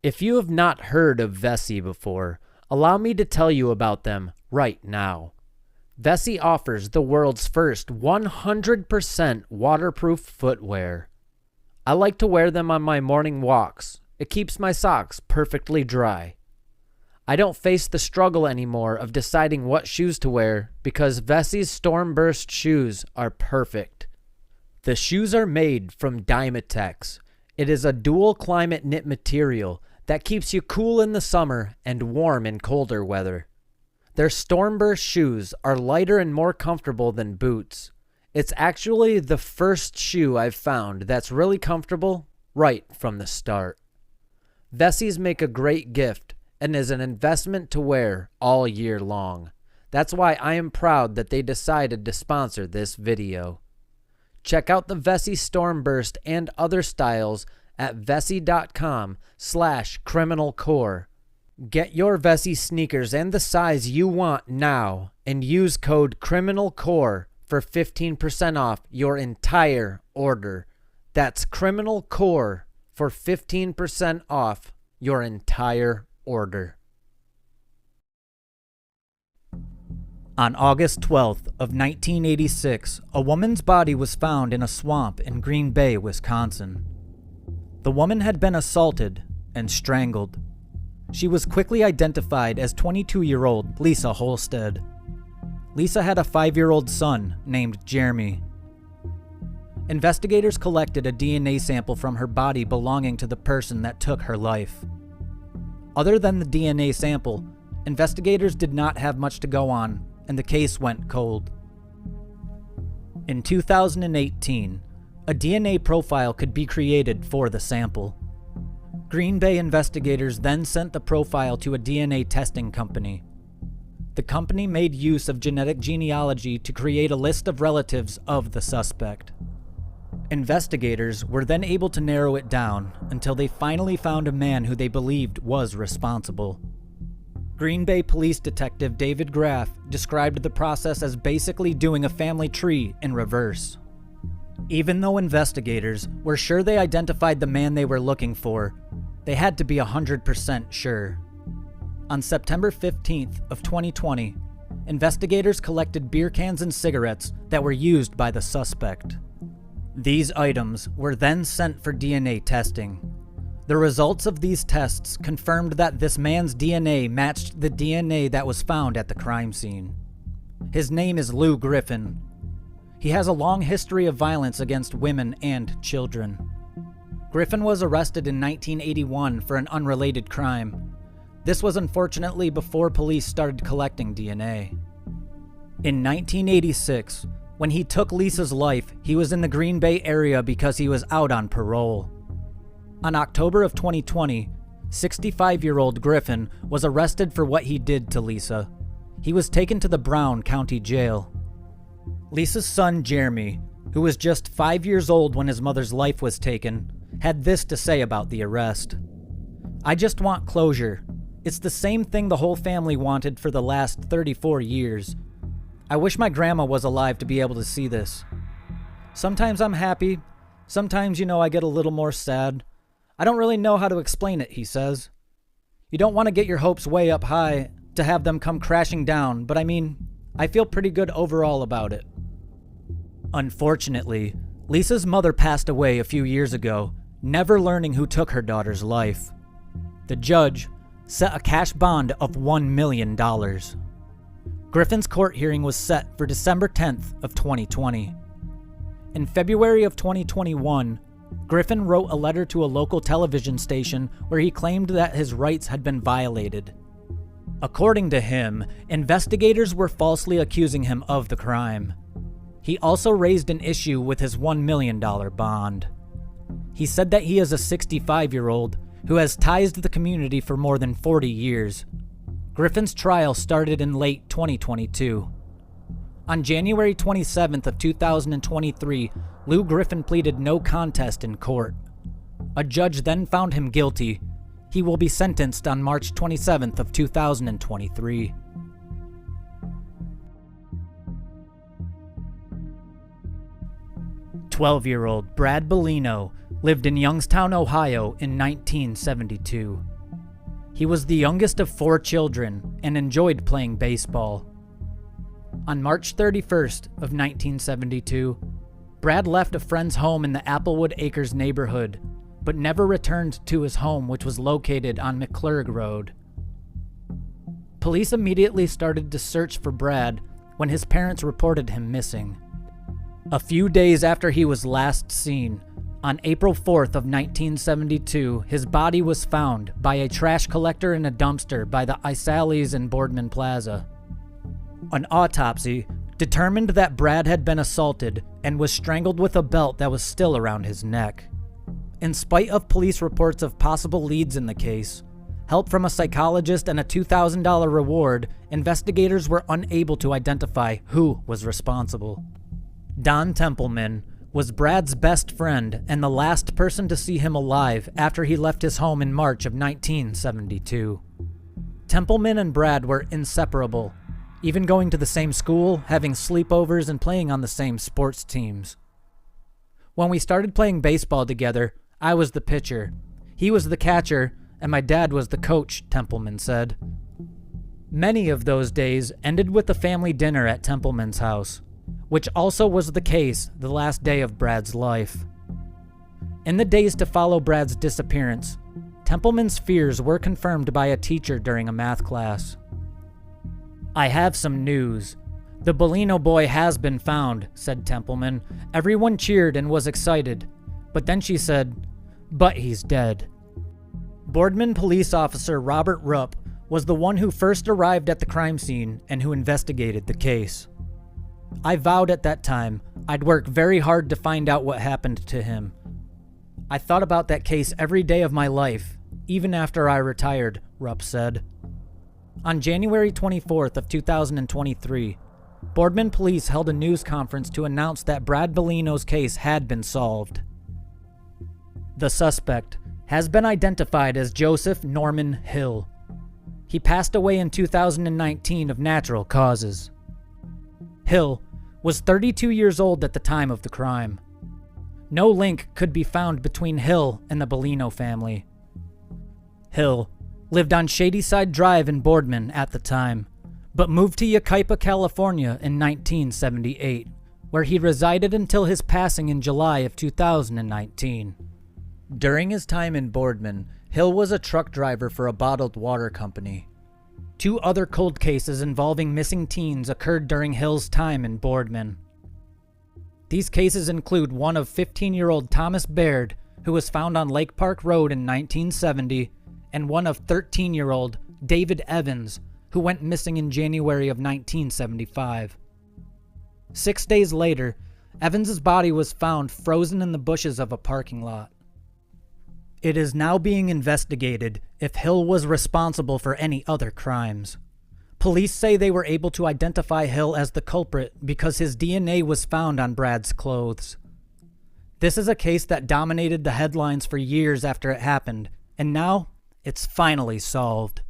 If you have not heard of Vessi before, allow me to tell you about them right now. Vessi offers the world's first 100% waterproof footwear. I like to wear them on my morning walks. It keeps my socks perfectly dry. I don't face the struggle anymore of deciding what shoes to wear because Vessi's Stormburst shoes are perfect. The shoes are made from Dymatex. It is a dual climate knit material that keeps you cool in the summer and warm in colder weather. Their Stormburst shoes are lighter and more comfortable than boots. It's actually the first shoe I've found that's really comfortable right from the start. Vessis make a great gift and is an investment to wear all year long. That's why I am proud that they decided to sponsor this video. Check out the Vessi Stormburst and other styles at vessi.com/criminalcore. Get your Vessi sneakers and the size you want now and use code CRIMINALCORE for 15% off your entire order. That's CRIMINALCORE for 15% off your entire order. On August 12th of 1986, a woman's body was found in a swamp in Green Bay, Wisconsin. The woman had been assaulted and strangled. She was quickly identified as 22-year-old Lisa Holstead. Lisa had a 5-year-old son named Jeremy. Investigators collected a DNA sample from her body belonging to the person that took her life. Other than the DNA sample, investigators did not have much to go on, and the case went cold. In 2018, a DNA profile could be created for the sample. Green Bay investigators then sent the profile to a DNA testing company. The company made use of genetic genealogy to create a list of relatives of the suspect. Investigators were then able to narrow it down until they finally found a man who they believed was responsible. Green Bay Police Detective David Graff described the process as basically doing a family tree in reverse. Even though investigators were sure they identified the man they were looking for, they had to be 100% sure. On September 15th of 2020, investigators collected beer cans and cigarettes that were used by the suspect. These items were then sent for DNA testing. The results of these tests confirmed that this man's DNA matched the DNA that was found at the crime scene. His name is Lou Griffin. He has a long history of violence against women and children. Griffin was arrested in 1981 for an unrelated crime. This was unfortunately before police started collecting DNA. In 1986, when he took Lisa's life, he was in the Green Bay area because he was out on parole. On October of 2020, 65-year-old Griffin was arrested for what he did to Lisa. He was taken to the Brown County Jail. Lisa's son, Jeremy, who was just 5 years old when his mother's life was taken, had this to say about the arrest. "I just want closure. It's the same thing the whole family wanted for the last 34 years. I wish my grandma was alive to be able to see this. Sometimes I'm happy. Sometimes, I get a little more sad. I don't really know how to explain it," he says. "You don't want to get your hopes way up high to have them come crashing down, but I feel pretty good overall about it." Unfortunately, Lisa's mother passed away a few years ago, never learning who took her daughter's life. The judge set a cash bond of $1 million. Griffin's court hearing was set for December 10th of 2020. In February of 2021, Griffin wrote a letter to a local television station where he claimed that his rights had been violated. According to him, investigators were falsely accusing him of the crime. He also raised an issue with his $1 million bond. He said that he is a 65-year-old who has ties to the community for more than 40 years. Griffin's trial started in late 2022. On January 27th of 2023, Lou Griffin pleaded no contest in court. A judge then found him guilty. He will be sentenced on March 27th of 2023. "12-year-old Brad Bellino lived in Youngstown, Ohio in 1972. He was the youngest of 4 children and enjoyed playing baseball. On March 31st of 1972, Brad left a friend's home in the Applewood Acres neighborhood, but never returned to his home, which was located on McClurg Road. Police immediately started to search for Brad when his parents reported him missing. A few days after he was last seen, on April 4th of 1972, his body was found by a trash collector in a dumpster by the Isales in Boardman Plaza. An autopsy determined that Brad had been assaulted and was strangled with a belt that was still around his neck. In spite of police reports of possible leads in the case, help from a psychologist, and a $2,000 reward, investigators were unable to identify who was responsible. Don Templeman was Brad's best friend and the last person to see him alive after he left his home in March of 1972. Templeman and Brad were inseparable, even going to the same school, having sleepovers, and playing on the same sports teams. When we started playing baseball together, I was the pitcher, he was the catcher, and my dad was the coach, Templeman said. Many of those days ended with a family dinner at Templeman's house, which also was the case the last day of Brad's life. In the days to follow Brad's disappearance, Templeman's fears were confirmed by a teacher during a math class. "I have some news. The Bellino boy has been found," said Templeman. Everyone cheered and was excited, but then she said, "But he's dead." Boardman police officer Robert Rupp was the one who first arrived at the crime scene and who investigated the case. "I vowed at that time I'd work very hard to find out what happened to him. I thought about that case every day of my life, even after I retired," Rupp said. On January 24th of 2023, Boardman police held a news conference to announce that Brad Bellino's case had been solved. The suspect has been identified as Joseph Norman Hill. He passed away in 2019 of natural causes. Hill was 32 years old at the time of the crime. No link could be found between Hill and the Bellino family. Hill lived on Shadyside Drive in Boardman at the time, but moved to Yucaipa, California in 1978, where he resided until his passing in July of 2019. During his time in Boardman, Hill was a truck driver for a bottled water company. 2 other cold cases involving missing teens occurred during Hill's time in Boardman. These cases include one of 15-year-old Thomas Baird, who was found on Lake Park Road in 1970, and one of 13-year-old David Evans, who went missing in January of 1975. 6 days later, Evans's body was found frozen in the bushes of a parking lot. It is now being investigated if Hill was responsible for any other crimes. Police say they were able to identify Hill as the culprit because his DNA was found on Brad's clothes. This is a case that dominated the headlines for years after it happened, and now it's finally solved.